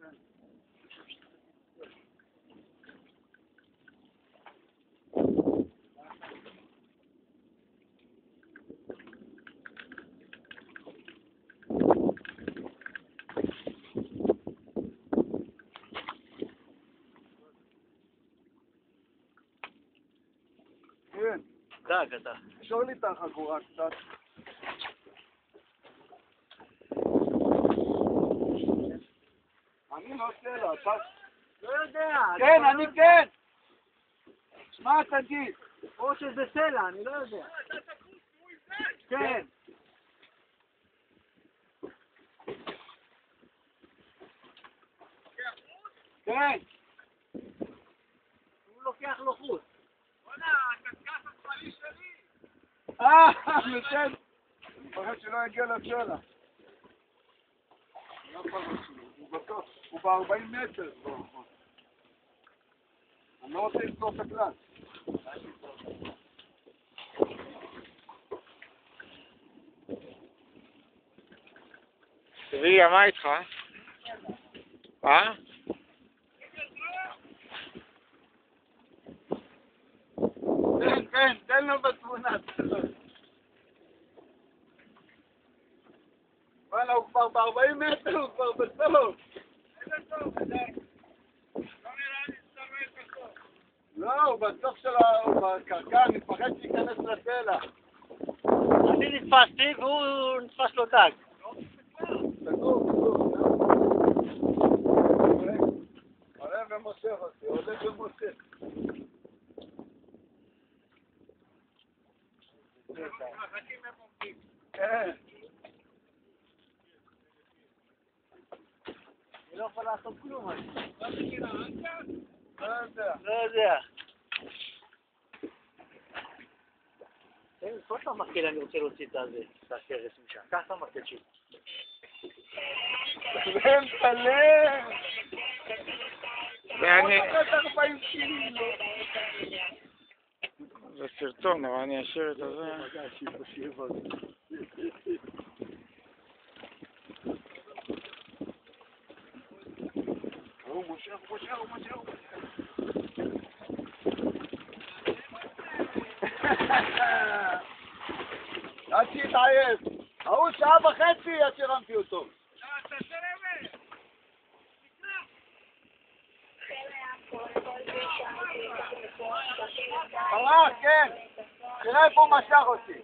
כן. דג אתה. שור לי את החגורה קצת. אני לא סלע, אתה... לא יודע. כן, אני כן! מה תגיד? או שזה סלע, אני לא יודע. כן. כן. הוא לוקח לו חוט. נותן. אני מפחד שלא יגיע לסלע. הוא בטוח, הוא ב-40 מטר. אני לא רוצה לסלוח את הכלל. צביה, מה איתך? מה? כן, כן, תן לו בתמונה. וואלה, הוא כבר ב-40 מטר, הוא כבר בסוף. לא, הוא בסוף של הקרקע, אני מפחד שייכנס לסלע. אני נתפסתי והוא נתפס לו דג. סגור. עולה ומושך אותי, עולה ומושך. כן. אני לא יכול לעשות כלום. לא יודע. לא יודע. כל פעם מקל אני רוצה להוציא את הכרס משם. קח את המקל שלי. והם תלם! ואני... 40 קילו. זה סרטון, אבל אני אשאיר את זה. הוא מושך. עד שיתעייף. ההוא שעה וחצי עד שרמתי אותו. כן. תראה איפה הוא משך אותי.